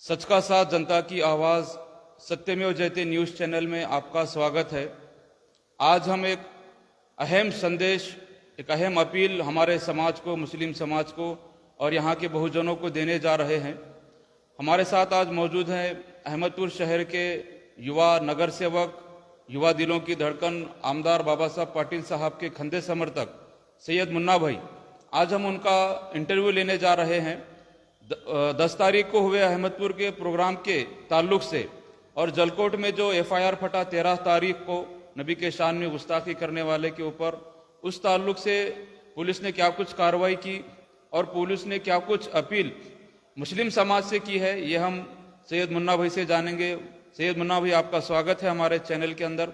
सच का साथ जनता की आवाज सत्यमेव जयते न्यूज चैनल में आपका स्वागत है। आज हम एक अहम संदेश, एक अहम अपील हमारे समाज को, मुस्लिम समाज को और यहाँ के बहुजनों को देने जा रहे हैं। हमारे साथ आज मौजूद हैं अहमदपुर शहर के युवा नगर सेवक, युवा दिलों की धड़कन आमदार बाबा साहब पाटिल साहब के खंदे समर्थक सैयद मुन्ना भाई। आज हम उनका इंटरव्यू लेने जा रहे हैं। 10 तारीख को हुए अहमदपुर के प्रोग्राम के ताल्लुक से और जलकोट में जो एफआईआर फटा 13 तारीख को नबी के शान में गुस्ताखी करने वाले के ऊपर, उस ताल्लुक से पुलिस ने क्या कुछ कार्रवाई की और पुलिस ने क्या कुछ अपील मुस्लिम समाज से की है, ये हम सैयद मुन्ना भाई से जानेंगे। सैयद मुन्ना भाई, आपका स्वागत है हमारे चैनल के अंदर।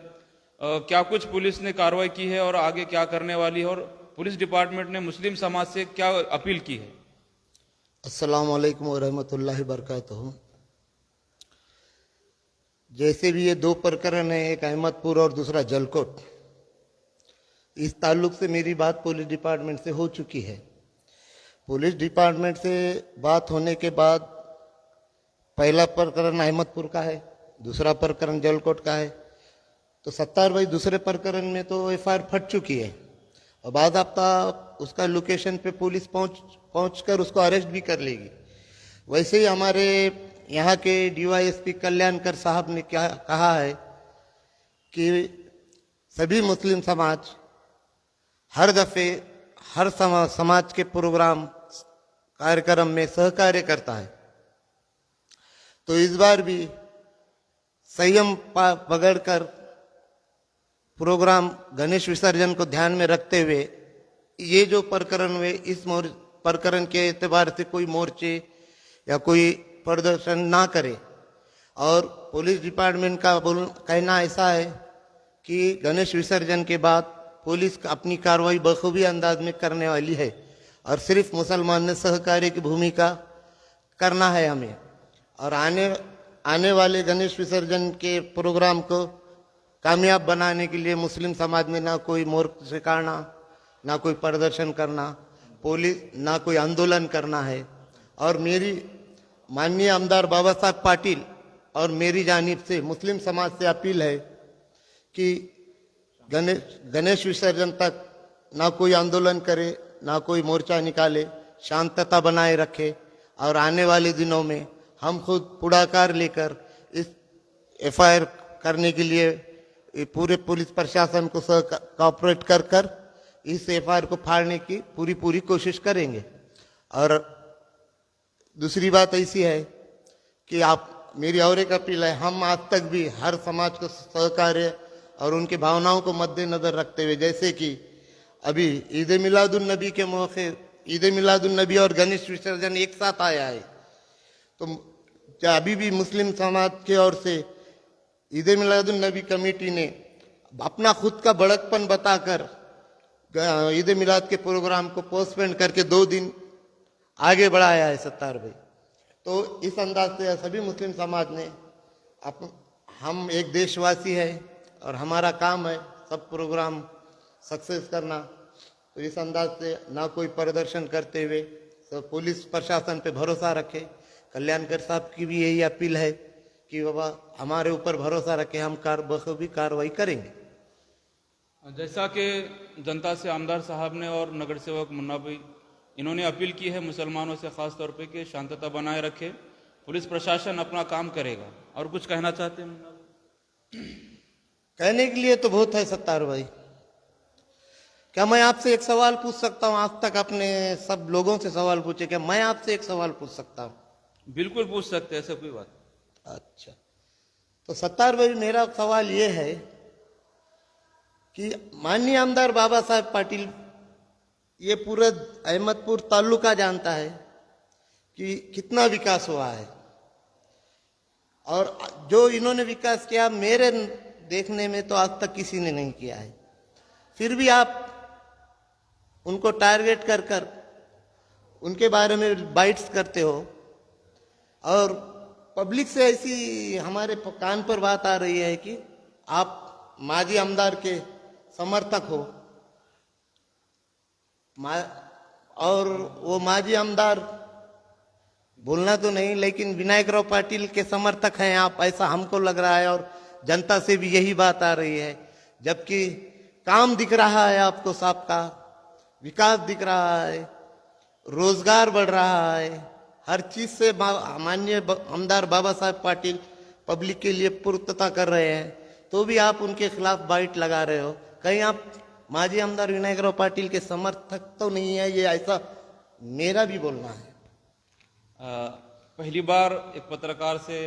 क्या कुछ पुलिस ने कार्रवाई की है और आगे क्या करने वाली है, और पुलिस डिपार्टमेंट ने मुस्लिम समाज से क्या अपील की है? अस्सलाम वालेकुम वरहमतुल्लाहि बरकातहू। जैसे भी ये दो प्रकरण है, एक अहमदपुर और दूसरा जलकोट, इस ताल्लुक से मेरी बात पुलिस डिपार्टमेंट से हो चुकी है। पुलिस डिपार्टमेंट से बात होने के बाद पहला प्रकरण अहमदपुर का है, दूसरा प्रकरण जलकोट का है। तो सत्तार भाई, दूसरे प्रकरण में तो एफआईआर फट चुकी है और बाद हफ्ता उसका लोकेशन पे पुलिस पहुंचकर उसको अरेस्ट भी कर लेगी। वैसे ही हमारे यहाँ के डीवाईएसपी कल्याणकर साहब ने क्या कहा है कि सभी मुस्लिम समाज हर दफे हर समाज के प्रोग्राम कार्यक्रम में सहकार्य करता है। तो इस बार भी संयम पकड़कर प्रोग्राम गणेश विसर्जन को ध्यान में रखते हुए ये जो प्रकरण हुए, इस प्रकरण के एतबार से कोई मोर्चे या कोई प्रदर्शन ना करे। और पुलिस डिपार्टमेंट का कहना ऐसा है कि गणेश विसर्जन के बाद पुलिस अपनी कार्रवाई बखूबी अंदाज में करने वाली है और सिर्फ मुसलमान ने सहकार्य की भूमिका करना है हमें। और आने वाले गणेश विसर्जन के प्रोग्राम को कामयाब बनाने के लिए मुस्लिम समाज ने ना कोई मोर्चे काटना, ना कोई प्रदर्शन करना, पुलिस ना कोई आंदोलन करना है। और मेरी माननीय आमदार बाबा साहब पाटिल और मेरी जानिब से मुस्लिम समाज से अपील है कि गणेश विसर्जन तक ना कोई आंदोलन करे, ना कोई मोर्चा निकाले, शांतता बनाए रखे। और आने वाले दिनों में हम खुद पुढाकार लेकर इस एफआईआर करने के लिए पूरे पुलिस प्रशासन को कोऑपरेट कर इस एफआईआर को फाड़ने की पूरी कोशिश करेंगे। और दूसरी बात ऐसी है कि मेरी और एक अपील है, हम आज तक भी हर समाज को सहकार्य और उनकी भावनाओं को मद्देनजर रखते हुए, जैसे कि अभी ईद मिलादुन नबी के मौके, ईद मिलादुन नबी और गणेश विसर्जन एक साथ आया है, तो अभी भी मुस्लिम समाज की ओर से ईद मिलादुन नबी कमेटी ने अपना खुद का बड़कपन बताकर ईद मिलाद के प्रोग्राम को पोस्टपोन करके 2 दिन आगे बढ़ाया है सत्तार भाई। तो इस अंदाज से सभी मुस्लिम समाज ने हम एक देशवासी है और हमारा काम है सब प्रोग्राम सक्सेस करना। तो इस अंदाज से ना कोई प्रदर्शन करते हुए सब पुलिस प्रशासन पे भरोसा रखे। कल्याणकर साहब की भी यही अपील है कि बाबा हमारे ऊपर भरोसा रखे, हम बखूबी कार्रवाई करेंगे। जैसा कि जनता से आमदार साहब ने और नगर सेवक मुन्ना भाई, इन्होंने अपील की है मुसलमानों से खास तौर पे कि शांतता बनाए रखे, पुलिस प्रशासन अपना काम करेगा। और कुछ कहना चाहते हैं मुन्ना भाई? कहने के लिए तो बहुत है सत्तार भाई। क्या मैं आपसे एक सवाल पूछ सकता हूँ? आज तक अपने सब लोगों से सवाल पूछे, क्या मैं आपसे एक सवाल पूछ सकता हूँ? बिल्कुल पूछ सकते हैं, ऐसा कोई बात। अच्छा, तो सत्तार भाई, मेरा सवाल ये है कि माननीय आमदार बाबा साहब पाटिल ये पूरा अहमदपुर तालुका जानता है कि कितना विकास हुआ है, और जो इन्होंने विकास किया मेरे देखने में तो आज तक किसी ने नहीं किया है। फिर भी आप उनको टारगेट कर उनके बारे में बाइट्स करते हो, और पब्लिक से ऐसी हमारे कान पर बात आ रही है कि आप माजी आमदार के समर्थक हो, और वो माजी आमदार बोलना तो नहीं, लेकिन विनायक राव पाटिल के समर्थक हैं आप, ऐसा हमको लग रहा है और जनता से भी यही बात आ रही है। जबकि काम दिख रहा है आपको सबका, विकास दिख रहा है, रोजगार बढ़ रहा है, हर चीज से माननीय आमदार बाबा साहब पाटिल पब्लिक के लिए पूर्तता कर रहे हैं, तो भी आप उनके खिलाफ बाइट लगा रहे हो। कहीं आप माजी आमदार विनायक राव पाटिल के समर्थक तो नहीं है, ये ऐसा मेरा भी बोलना है। पहली बार एक पत्रकार से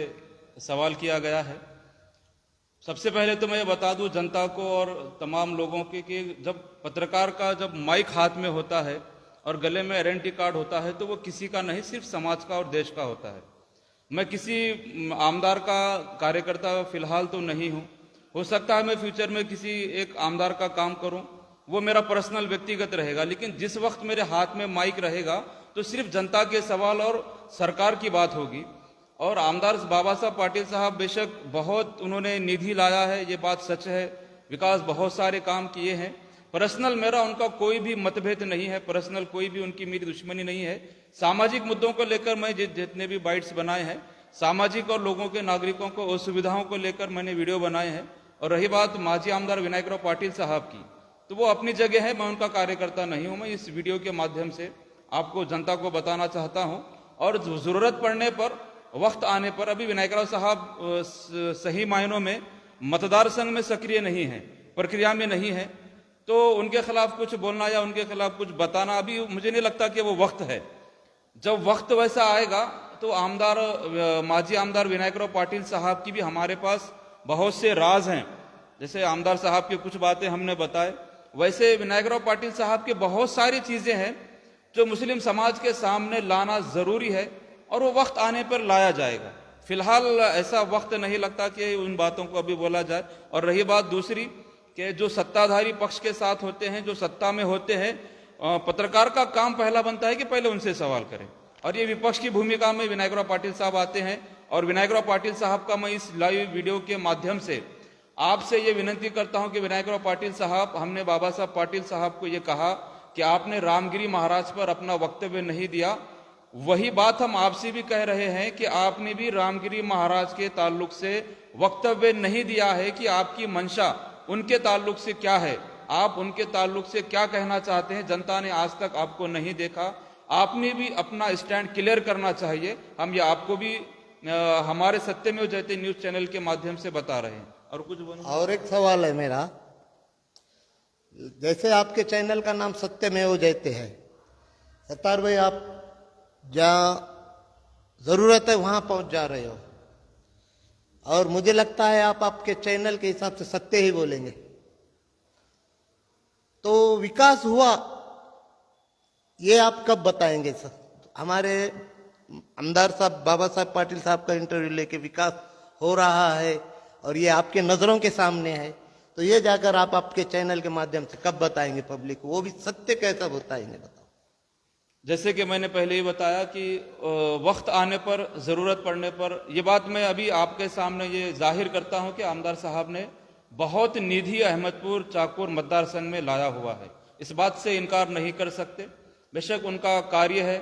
सवाल किया गया है। सबसे पहले तो मैं ये बता दूं जनता को और तमाम लोगों के कि जब पत्रकार का जब माइक हाथ में होता है और गले में आइडेंटिटी कार्ड होता है तो वो किसी का नहीं, सिर्फ समाज का और देश का होता है। मैं किसी आमदार का कार्यकर्ता फिलहाल तो नहीं हूं। हो सकता है मैं फ्यूचर में किसी एक आमदार का काम करूं, वो मेरा पर्सनल व्यक्तिगत रहेगा, लेकिन जिस वक्त मेरे हाथ में माइक रहेगा तो सिर्फ जनता के सवाल और सरकार की बात होगी। और आमदार बाबा साहब पाटिल साहब बेशक बहुत उन्होंने निधि लाया है, ये बात सच है, विकास बहुत सारे काम किए हैं। पर्सनल मेरा उनका कोई भी मतभेद नहीं है, पर्सनल कोई भी उनकी मेरी दुश्मनी नहीं है। सामाजिक मुद्दों को लेकर मैं जितने भी बाइट्स बनाए हैं, सामाजिक और लोगों के नागरिकों को असुविधाओं को लेकर मैंने वीडियो बनाए हैं। और रही बात माजी आमदार विनायक राव पाटिल साहब की, तो वो अपनी जगह है, मैं उनका कार्यकर्ता नहीं हूं। मैं इस वीडियो के माध्यम से आपको, जनता को बताना चाहता हूं। और जरूरत पड़ने पर, वक्त आने पर, अभी विनायक राव साहब सही मायनों में मतदार संघ में सक्रिय नहीं है, प्रक्रिया में नहीं है, तो उनके खिलाफ कुछ बोलना या उनके खिलाफ कुछ बताना अभी मुझे नहीं लगता कि वो वक्त है। जब वक्त वैसा आएगा तो माजी आमदार विनायक राव पाटिल साहब की भी हमारे पास बहुत से राज हैं। जैसे आमदार साहब की कुछ बातें हमने बताए, वैसे विनायक राव पाटिल साहब की बहुत सारी चीजें हैं जो मुस्लिम समाज के सामने लाना जरूरी है और वो वक्त आने पर लाया जाएगा। फिलहाल ऐसा वक्त नहीं लगता कि उन बातों को अभी बोला जाए। और रही बात दूसरी कि जो सत्ताधारी पक्ष के साथ होते हैं, जो सत्ता में होते हैं, पत्रकार का काम पहला बनता है कि पहले उनसे सवाल करें। और ये विपक्ष की भूमिका में विनायक राव पाटिल साहब आते हैं। और विनायक राव पाटिल साहब का मैं इस लाइव वीडियो के माध्यम से आपसे ये विनती करता हूं कि विनायक राव पाटिल साहब, हमने बाबा साहब पाटिल साहब को ये कहा कि आपने रामगिरी महाराज पर अपना वक्तव्य नहीं दिया, वही बात हम आपसे भी कह रहे हैं कि आपने भी रामगिरी महाराज के ताल्लुक से वक्तव्य नहीं दिया है कि आपकी मंशा उनके ताल्लुक से क्या है, आप उनके ताल्लुक से क्या कहना चाहते हैं। जनता ने आज तक आपको नहीं देखा, आपने भी अपना स्टैंड क्लियर करना चाहिए। हम ये आपको भी हमारे सत्यमेव जयते न्यूज चैनल के माध्यम से बता रहे हैं। और कुछ बोलो? और एक सवाल है मेरा, जैसे आपके चैनल का नाम सत्यमेव जयते है, सत्तार भाई आप जहाँ जरूरत है वहां पहुंच जा रहे हो, और मुझे लगता है आप आपके चैनल के हिसाब से सत्य ही बोलेंगे। तो विकास हुआ ये आप कब बताएंगे सर? हमारे आमदार साहब बाबा साहब पाटिल साहब का इंटरव्यू लेके विकास हो रहा है और ये आपके नजरों के सामने है, तो ये जाकर आप आपके चैनल के माध्यम से कब बताएंगे पब्लिक को? वो भी सत्य कैसा बताएंगे, बताओ। जैसे कि मैंने पहले ही बताया कि वक्त आने पर, जरूरत पड़ने पर, ये बात मैं अभी आपके सामने ये जाहिर करता हूं कि आमदार साहब ने बहुत निधि अहमदपुर चाकुर मतदार संघ में लाया हुआ है। इस बात से इनकार नहीं कर सकते। बेशक उनका कार्य है,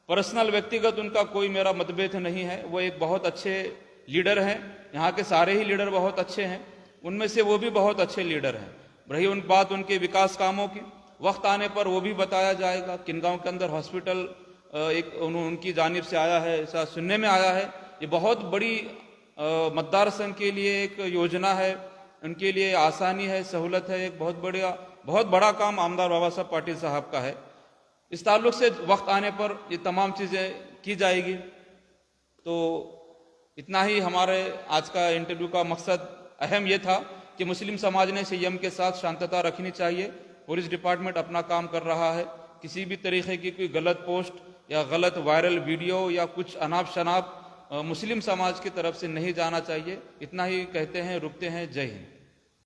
पर्सनल व्यक्तिगत उनका कोई मेरा मतभेद नहीं है। वो एक बहुत अच्छे लीडर हैं, यहाँ के सारे ही लीडर बहुत अच्छे हैं, उनमें से वो भी बहुत अच्छे लीडर हैं। रही उन बात उनके विकास कामों की, वक्त आने पर वो भी बताया जाएगा। किनगांव के अंदर हॉस्पिटल एक उनकी जानिब से आया है, ऐसा सुनने में आया है। ये बहुत बड़ी मतदार संघ के लिए एक योजना है, उनके लिए आसानी है, सहूलत है, एक बहुत बड़ा काम आमदार बाबा साहब पाटिल साहब का है। इस ताल्लुक से वक्त आने पर ये तमाम चीजें की जाएगी। तो इतना ही हमारे आज का इंटरव्यू का मकसद अहम ये था कि मुस्लिम समाज ने संयम के साथ शांतता रखनी चाहिए। पुलिस डिपार्टमेंट अपना काम कर रहा है, किसी भी तरीके की कोई गलत पोस्ट या गलत वायरल वीडियो या कुछ अनाप शनाप मुस्लिम समाज की तरफ से नहीं जाना चाहिए। इतना ही कहते हैं, रुकते हैं। जय हिंद।